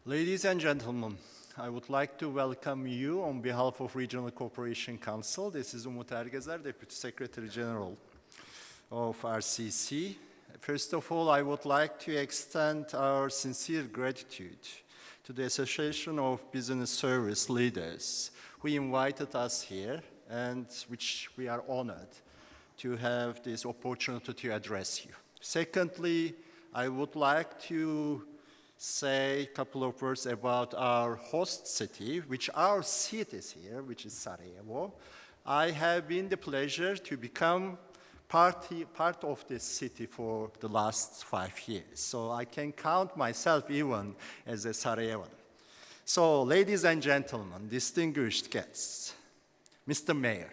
Ladies and gentlemen, I would like to welcome you on behalf of Regional Cooperation Council. This is Umut Ergezer, Deputy Secretary General of RCC. First of all, I would like to extend our sincere gratitude to the Association of Business Service Leaders who invited us here and which we are honored to have this opportunity to address you. Secondly, I would like to say a couple of words about our host city, which our seat is here, which is Sarajevo. I have been the pleasure to become part of this city for the last 5 years. So I can count myself even as a Sarajevan. So ladies and gentlemen, distinguished guests, Mr. Mayor,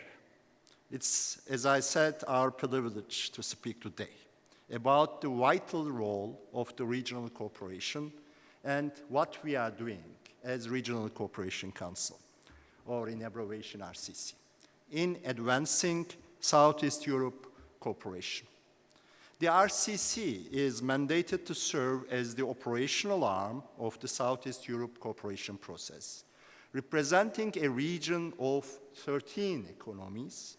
it's, as I said, our privilege to speak today about the vital role of the Regional Cooperation and what we are doing as Regional Cooperation Council, or in abbreviation RCC, in advancing Southeast Europe cooperation. The RCC is mandated to serve as the operational arm of the Southeast Europe cooperation process, representing a region of 13 economies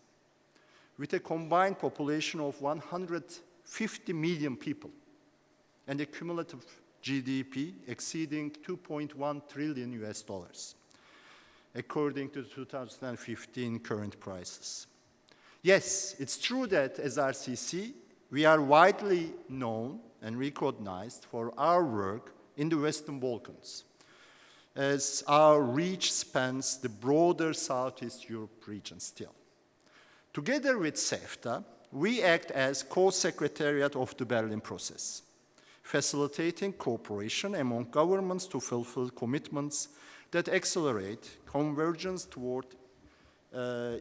with a combined population of 150 million people and a cumulative GDP exceeding $2.1 trillion US dollars, according to 2015 current prices. Yes, it's true that as RCC, we are widely known and recognized for our work in the Western Balkans, as our reach spans the broader Southeast Europe region still. Together with CEFTA, we act as co-secretariat of the Berlin process, facilitating cooperation among governments to fulfill commitments that accelerate convergence toward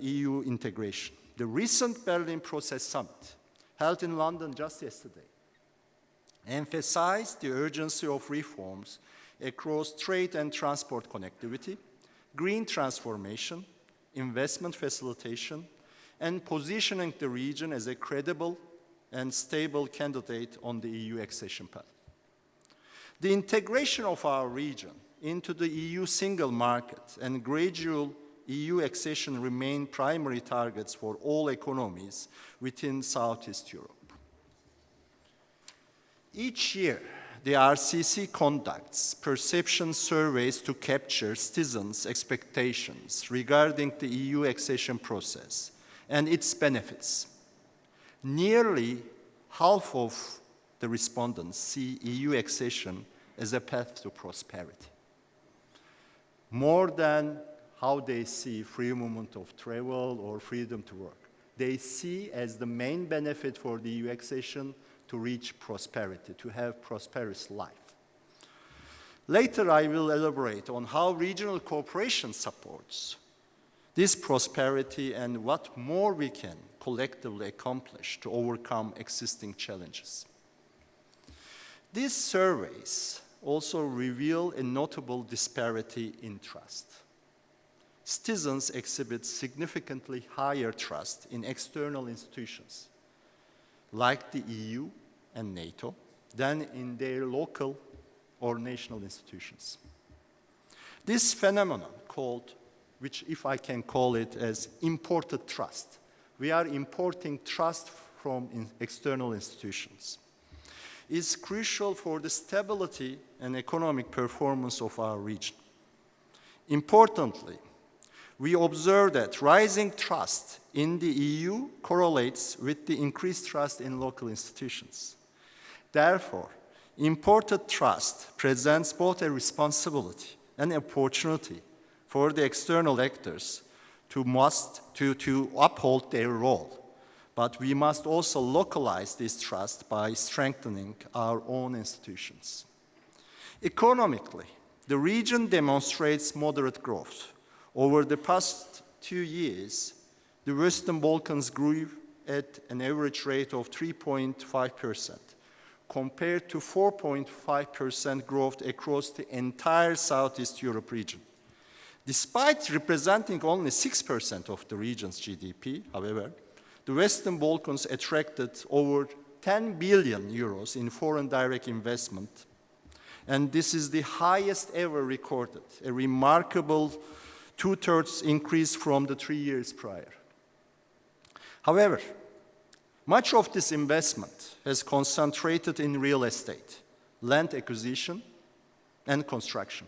EU integration. The recent Berlin Process Summit, held in London just yesterday, emphasized the urgency of reforms across trade and transport connectivity, green transformation, investment facilitation, and positioning the region as a credible and stable candidate on the EU accession path. The integration of our region into the EU single market and gradual EU accession remain primary targets for all economies within Southeast Europe. Each year, the RCC conducts perception surveys to capture citizens' expectations regarding the EU accession process and its benefits. Nearly half of the respondents see EU accession as a path to prosperity, more than how they see free movement of travel or freedom to work. They see as the main benefit for the EU accession to reach prosperity, to have prosperous life. Later, I will elaborate on how regional cooperation supports this prosperity and what more we can collectively accomplish to overcome existing challenges. These surveys also reveal a notable disparity in trust. Citizens exhibit significantly higher trust in external institutions, like the EU and NATO, than in their local or national institutions. This phenomenon which if I can call it as imported trust, we are importing trust from external institutions, is crucial for the stability and economic performance of our region. Importantly, we observe that rising trust in the EU correlates with the increased trust in local institutions. Therefore, imported trust presents both a responsibility and opportunity for the external actors to uphold their role. But we must also localize this trust by strengthening our own institutions. Economically, the region demonstrates moderate growth. Over the past 2 years, the Western Balkans grew at an average rate of 3.5%, compared to 4.5% growth across the entire Southeast Europe region. Despite representing only 6% of the region's GDP, however, the Western Balkans attracted over 10 billion euros in foreign direct investment And this is the highest ever recorded, a remarkable 2/3 increase from the 3 years prior. However, much of this investment has concentrated in real estate, land acquisition, and construction,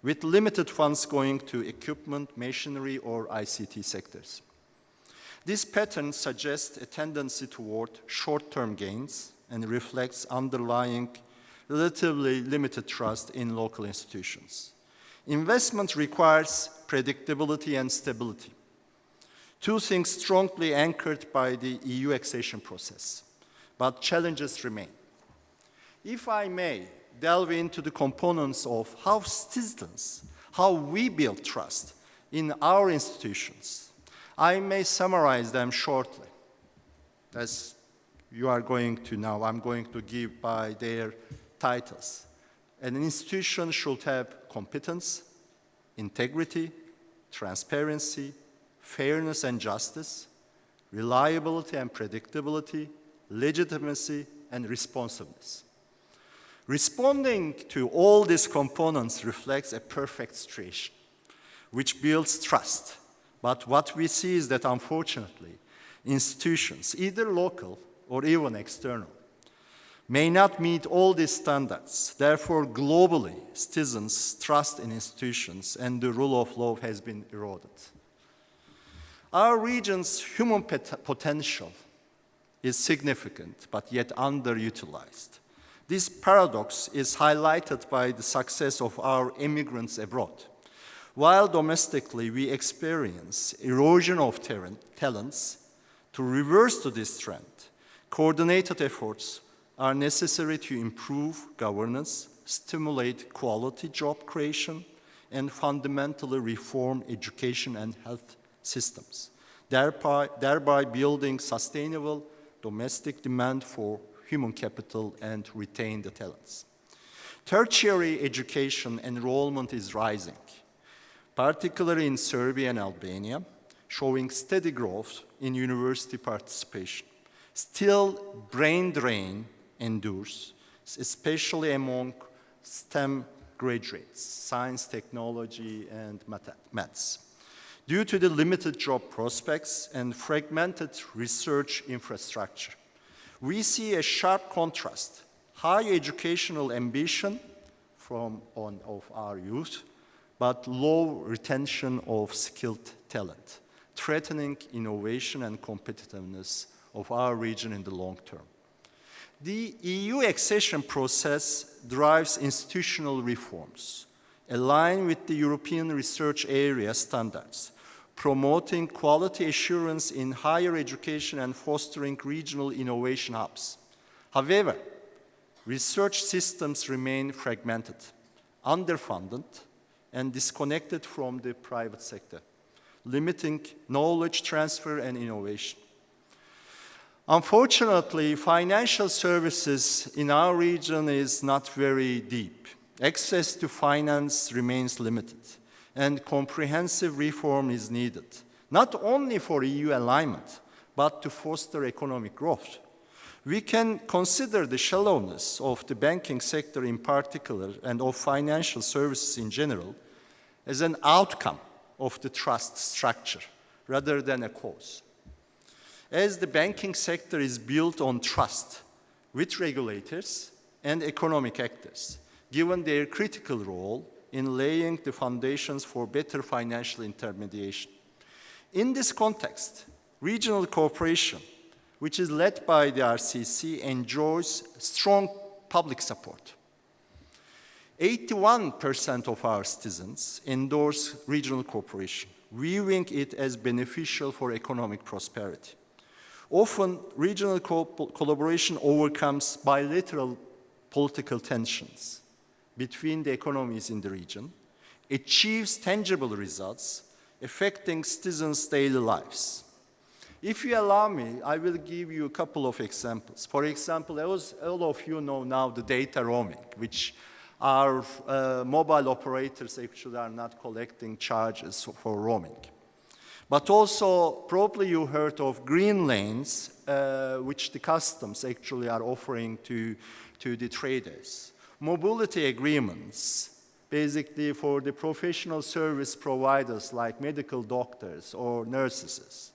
with limited funds going to equipment, machinery, or ICT sectors. This pattern suggests a tendency toward short-term gains and reflects underlying relatively limited trust in local institutions. Investment requires predictability and stability, two things strongly anchored by the EU accession process, but challenges remain. If I may delve into the components of how citizens, how we build trust in our institutions, I may summarize them shortly. As you are going to now, I'm going to give by their titles. An institution should have competence, integrity, transparency, fairness and justice, reliability and predictability, legitimacy and responsiveness. Responding to all these components reflects a perfect situation, which builds trust. But what we see is that, unfortunately, institutions, either local or even external, may not meet all these standards. Therefore, globally, citizens' trust in institutions and the rule of law has been eroded. Our region's human potential is significant, but yet underutilized. This paradox is highlighted by the success of our immigrants abroad. While domestically we experience erosion of talents, to reverse to this trend, coordinated efforts are necessary to improve governance, stimulate quality job creation, and fundamentally reform education and health systems, thereby building sustainable domestic demand for human capital and retain the talents. Tertiary education enrollment is rising, particularly in Serbia and Albania, showing steady growth in university participation. Still, brain drain endures, especially among STEM graduates, science, technology, and maths, due to the limited job prospects and fragmented research infrastructure. We see a sharp contrast: high educational ambition of our youth, but low retention of skilled talent, threatening innovation and competitiveness of our region in the long term. The EU accession process drives institutional reforms, aligned with the European Research Area standards, promoting quality assurance in higher education and fostering regional innovation hubs. However, research systems remain fragmented, underfunded, and disconnected from the private sector, limiting knowledge transfer and innovation. Unfortunately, financial services in our region is not very deep. Access to finance remains limited, and comprehensive reform is needed, not only for EU alignment, but to foster economic growth. We can consider the shallowness of the banking sector in particular and of financial services in general as an outcome of the trust structure rather than a cause. As the banking sector is built on trust with regulators and economic actors, given their critical role in laying the foundations for better financial intermediation. In this context, regional cooperation, which is led by the RCC, enjoys strong public support. 81% of our citizens endorse regional cooperation, viewing it as beneficial for economic prosperity. Often, regional collaboration overcomes bilateral political tensions between the economies in the region, achieves tangible results affecting citizens' daily lives. If you allow me, I will give you a couple of examples. For example, all of you know now the data roaming, which our mobile operators actually are not collecting charges for roaming. But also, probably you heard of green lanes, which the customs actually are offering to the traders. Mobility agreements, basically for the professional service providers like medical doctors or nurses.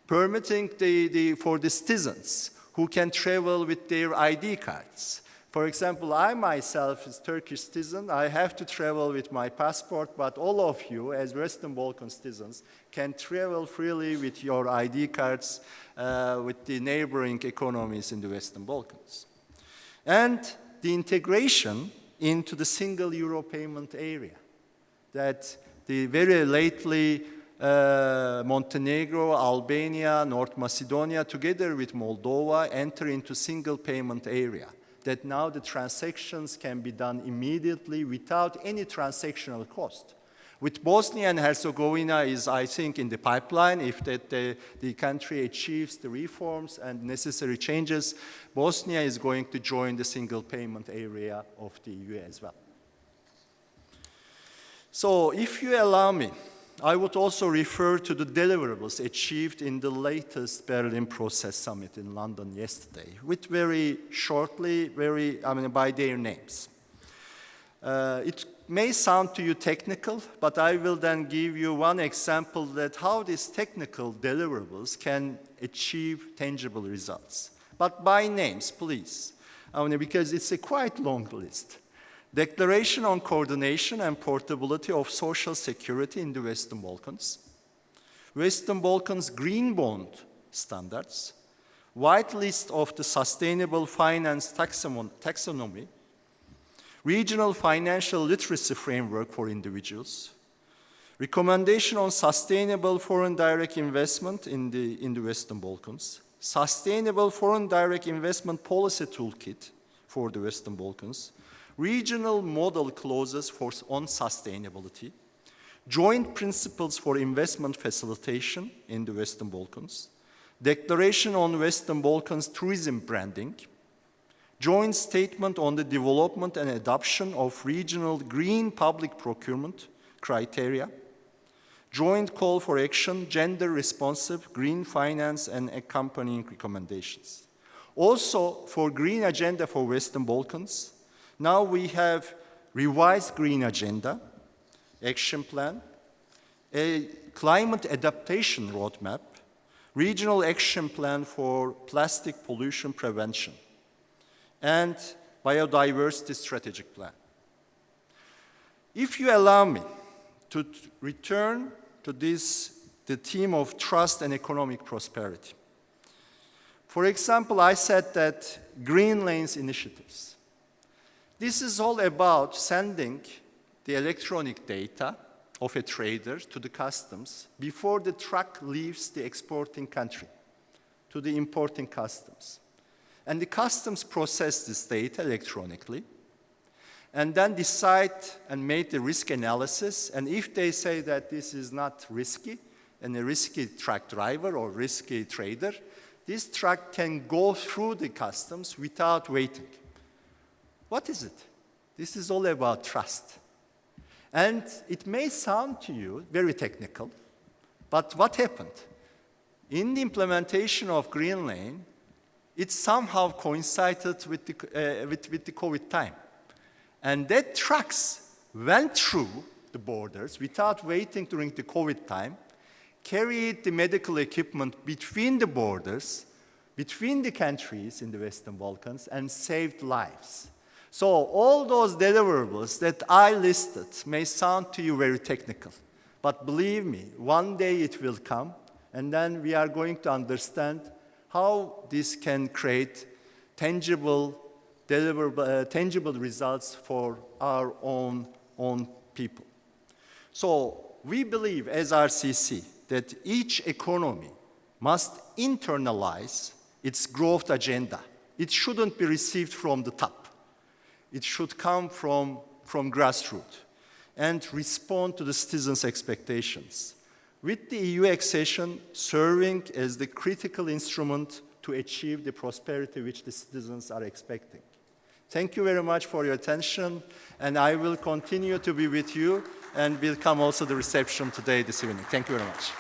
Permitting for the citizens who can travel with their ID cards. For example, I myself, as Turkish citizen, I have to travel with my passport, but all of you, as Western Balkan citizens, can travel freely with your ID cards with the neighboring economies in the Western Balkans. And the integration into the single euro payment area that the very lately Montenegro, Albania, North Macedonia, together with Moldova, enter into single payment area. That now the transactions can be done immediately without any transactional cost. With Bosnia and Herzegovina is, I think, in the pipeline. If the country achieves the reforms and necessary changes, Bosnia is going to join the single payment area of the EU as well. So if you allow me, I would also refer to the deliverables achieved in the latest Berlin Process Summit in London yesterday, with very shortly, by their names. It may sound to you technical, but I will then give you one example that how these technical deliverables can achieve tangible results. But by names, please, because it's a quite long list. Declaration on Coordination and Portability of Social Security in the Western Balkans, Western Balkans Green Bond Standards, White List of the Sustainable Finance Taxonomy, Regional Financial Literacy Framework for Individuals, Recommendation on Sustainable Foreign Direct Investment in the Western Balkans, Sustainable Foreign Direct Investment Policy Toolkit for the Western Balkans, Regional Model Clauses on Sustainability, Joint Principles for Investment Facilitation in the Western Balkans, Declaration on Western Balkans Tourism Branding, Joint Statement on the Development and Adoption of Regional Green Public Procurement Criteria, Joint Call for Action, Gender Responsive Green Finance and Accompanying Recommendations. Also, for Green Agenda for Western Balkans, now we have revised Green Agenda, Action Plan, a Climate Adaptation Roadmap, Regional Action Plan for Plastic Pollution Prevention, and Biodiversity Strategic Plan. If you allow me to return to the theme of trust and economic prosperity. For example, I said that Green Lanes initiatives. This is all about sending the electronic data of a trader to the customs before the truck leaves the exporting country to the importing customs. And the customs process this data electronically and then decide and make the risk analysis. And if they say that this is not risky and a risky truck driver or risky trader, this truck can go through the customs without waiting. What is it? This is all about trust. And it may sound to you very technical, but what happened? In the implementation of Green Lane, it somehow coincided with the COVID time. And that trucks went through the borders without waiting during the COVID time, carried the medical equipment between the borders, between the countries in the Western Balkans, and saved lives. So all those deliverables that I listed may sound to you very technical, but believe me, one day it will come, and then we are going to understand how this can create tangible results for our own people. So we believe as RCC that each economy must internalize its growth agenda. It shouldn't be received from the top. It should come from grassroots and respond to the citizens' expectations, with the EU accession serving as the critical instrument to achieve the prosperity which the citizens are expecting. Thank you very much for your attention, and I will continue to be with you, and will come also the reception today, this evening. Thank you very much.